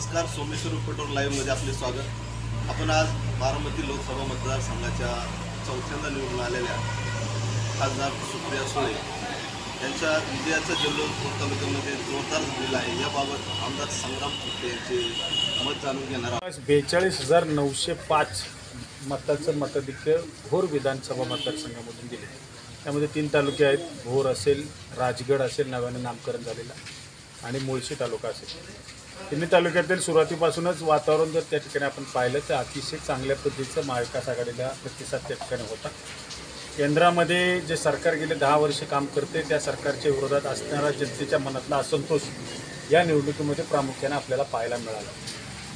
नमस्कार, सोमेश्वर रिपोर्टर लाईव्हमध्ये आपले स्वागत। आपण आज बारामती लोकसभा मतदारसंघाच्या चौथ्यांदा निवडून आलेल्या खासदार सुप्रिया सुळे यांच्या विजयाचा जल्लोष भोर तालुक्यामध्ये जोरदार झालेला आहे। याबाबत आमदार संग्राम थोपटे यांचे मत जाणून घेणार आहोत। 42,905 मताचं मताधिक्य भोर विधानसभा मतदारसंघामधून दिले। त्यामध्ये 3 तालुके आहेत, भोर असेल, राजगड असेल, नव्याने नामकरण झालेला, आणि मुळशी तालुका असेल। तिन्ही तालुक्यातील सुरुवातीपासूनच वातावरण जर त्या ठिकाणी आपण पाहिलं तर अतिशय चांगल्या पद्धतीचं महाविकास आघाडीला प्रतिसाद त्या ठिकाणी होता। केंद्रामध्ये जे सरकार गेले 10 वर्ष काम करते त्या सरकारच्या विरोधात असणारा जनतेच्या मनातला असंतोष या निवडणुकीमध्ये प्रामुख्याने आपल्याला पाहायला मिळाला।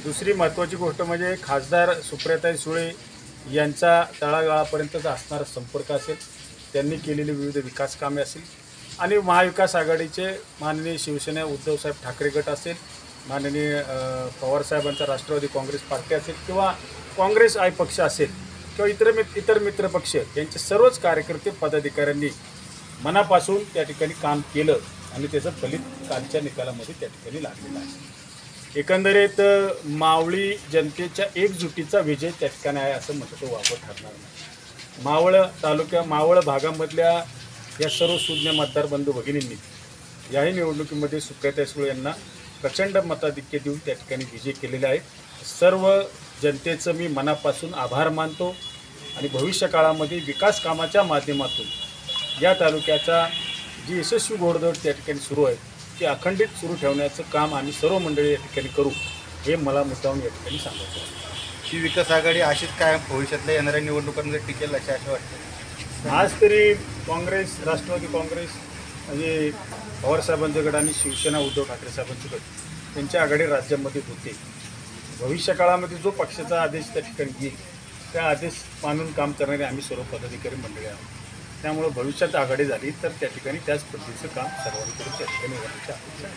दुसरी महत्त्वाची गोष्ट म्हणजे खासदार सुप्रियाताई सुळे यांचा तळागाळापर्यंतचा असणारा संपर्क असेल, त्यांनी केलेली विविध विकास कामे असेल, आणि महाविकास आघाडीचे माननीय शिवसेना उद्धवसाहेब ठाकरे गट असेल, माननीय पवारसाहेबांचा राष्ट्रवादी काँग्रेस पार्टी असेल, किंवा काँग्रेस आय पक्ष असेल, किंवा इतर मित्र पक्ष यांचे सर्वच कार्यकर्ते पदाधिकाऱ्यांनी मनापासून त्या ठिकाणी काम केलं आणि त्याचं फलित कालच्या निकालामध्ये त्या ठिकाणी लागलेलं आहे। एकंदरीत मावळी जनतेच्या एकजुटीचा विजय त्या ठिकाणी आहे असं म्हटलं वावं ठरणार नाही। मावळ भागामधल्या या सर्व सुज्ञ मतदार बंधू भगिनींनी याही निवडणुकीमध्ये सुप्रियाताई सुळे यांना प्रचंड मताधिक्य देऊन त्या ठिकाणी विजय केलेले आहे। सर्व जनतेचं मी मनापासून आभार मानतो आणि भविष्य काळामध्ये विकास कामाच्या माध्यमातून या तालुक्याचा जी यशस्वी घोडदौड त्या ठिकाणी सुरू आहे ती अखंडित सुरू ठेवण्याचं काम आम्ही सर्व मंडळी या ठिकाणी करू, हे मला मुद्दाम या ठिकाणी सांगायचं आहे। ही विकास आघाडी अशीच काय भविष्यातल्या येणाऱ्या निवडणुकांमध्ये टिकेल अशी आशा वाटते? आज तरी काँग्रेस, राष्ट्रवादी काँग्रेस म्हणजे पवारसाहेबांचं गट आणि शिवसेना उद्धव ठाकरे साहेबांचं गट यांची आघाडी राज्यामध्ये होते। भविष्य काळामध्ये जो पक्षाचा आदेश त्या ठिकाणी येईल त्या आदेश मानून काम करणारे आम्ही सर्व पदाधिकारी मंडळी आहोत। त्यामुळे भविष्यात आघाडी झाली तर त्या ठिकाणी त्याच पद्धतीचं काम सर्वांकडून त्या ठिकाणी होण्याची अपेक्षा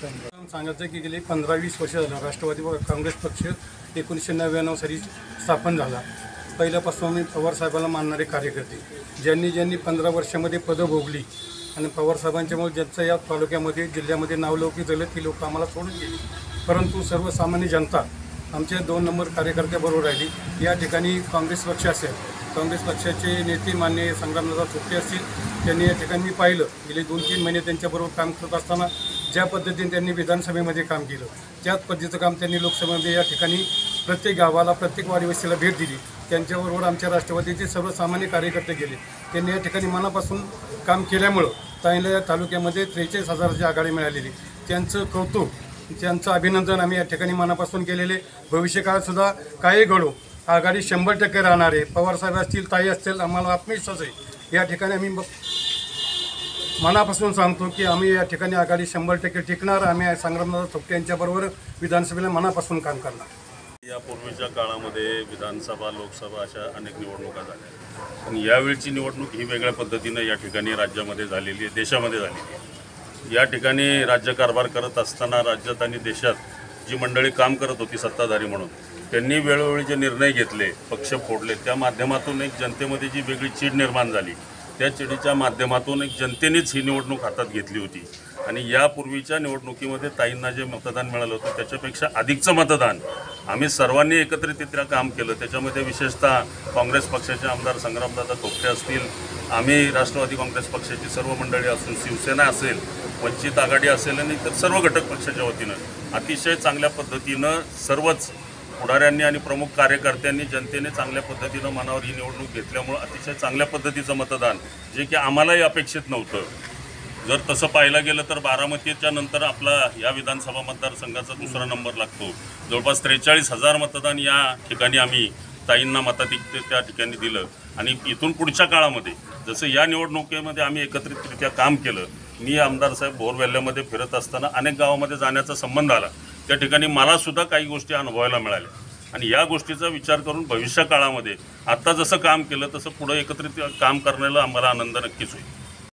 आहे। सांगायचं की गेली 15-20 वर्ष झालं राष्ट्रवादी काँग्रेस पक्ष 1999 साली स्थापन झाला। पहिल्यापासून मी पवारसाहेबांना मानणारे कार्यकर्ते, ज्यांनी 15 वर्षामध्ये पदं भोगली आणि पवारसाहेबांच्यामुळे ज्यांचं या तालुक्यामध्ये जिल्ह्यामध्ये नावलौकिक झालं ती लोक आम्हाला सोडून गेली, परंतु सर्वसामान्य जनता आमच्या 2 नंबर कार्यकर्त्याबरोबर राहिली। या ठिकाणी काँग्रेस पक्ष असेल, काँग्रेस पक्षाचे नेते माननीय संग्रामदादा थोपटे असतील, त्यांनी या ठिकाणी मी पाहिलं गेले 2-3 महिने त्यांच्याबरोबर काम करत असताना ज्या पद्धतीने त्यांनी विधानसभेमध्ये काम केलं त्याच पद्धतीचं काम त्यांनी लोकसभेमध्ये या ठिकाणी प्रत्येक गावाला, प्रत्येक वाडीवस्तीला भेट दिली। त्यांच्याबरोबर आमच्या राष्ट्रवादीचे सर्वसामान्य कार्यकर्ते गेले, त्यांनी या ठिकाणी मनापासून काम केल्यामुळं ताईला या तालुक्यामध्ये 43,000ची आघाडी मिळालेली। त्यांचं कौतुक, त्यांचं अभिनंदन आम्ही या ठिकाणी मनापासून केलेले। भविष्यकाळातसुद्धा काही घडो आघाडी 100% राहणार आहे। पवारसाहेब असतील, ताई असतील, आम्हाला आत्मविश्वास आहे। या ठिकाणी आम्ही मनापासून सांगतो की आम्ही या ठिकाणी आघाडी 100% टिकणार। आम्ही संग्रामदादा थोपटे यांच्याबरोबर विधानसभेला मनापासून काम करणार। यापूर्वीच्या काळामध्ये विधानसभा, लोकसभा अशा अनेक निवडणुका झाल्या, पण यावेळची निवडणूक ही वेगळ्या पद्धतीनं या ठिकाणी राज्यामध्ये झालेली आहे, देशामध्ये झालेली आहे। या ठिकाणी राज्यकारभार करत असताना राज्यात आणि देशात जी मंडळी काम करत होती सत्ताधारी म्हणून, त्यांनी वेळोवेळी जे निर्णय घेतले, पक्ष फोडले, त्या माध्यमातून एक जनतेमध्ये जी वेगळी चीड निर्माण झाली, त्या चिडीच्या माध्यमातून एक जनतेनेच ही निवडणूक हातात घेतली होती। आणि यापूर्वीच्या निवडणुकीमध्ये ताईंना जे मतदान मिळालं होतं त्याच्यापेक्षा अधिकचं मतदान आम्ही सर्वांनी एकत्रितरित्या काम केलं। त्याच्यामध्ये विशेषतः काँग्रेस पक्षाचे आमदार संग्रामदादा थोपटे असतील, आम्ही राष्ट्रवादी काँग्रेस पक्षाची सर्व मंडळी असून, शिवसेना असेल, वंचित आघाडी असेल, आणि इतर सर्व घटक पक्षाच्या वतीनं अतिशय चांगल्या पद्धतीनं सर्वच पुढाऱ्यांनी आणि प्रमुख कार्यकर्त्यांनी जनतेने चांगल्या पद्धतीनं मनावर ही निवडणूक घेतल्यामुळं अतिशय चांगल्या पद्धतीचं मतदान, जे की आम्हालाही अपेक्षित नव्हतं। जर तसं पाहायला गेलं तर बारामतीच्या नंतर आपला या विधानसभा मतदारसंघाचा 2रा नंबर लागतो। जवळपास 43,000 मतदान या ठिकाणी आम्ही ताईंना मताधिक्य त्या ठिकाणी दिलं। आणि इथून पुढच्या काळामध्ये जसं या निवडणुकीमध्ये आम्ही एकत्रितरित्या काम केलं, मी आमदार साहेब भोर वेल्ल्यामध्ये फिरत असताना अनेक गावामध्ये जाण्याचा संबंध आला, त्या ठिकाणी मलासुद्धा काही गोष्टी अनुभवायला मिळाल्या। आणि या गोष्टीचा विचार करून भविष्य काळामध्ये आत्ता जसं काम केलं तसं पुढं एकत्रित काम करण्याला आम्हाला आनंद नक्कीच होईल।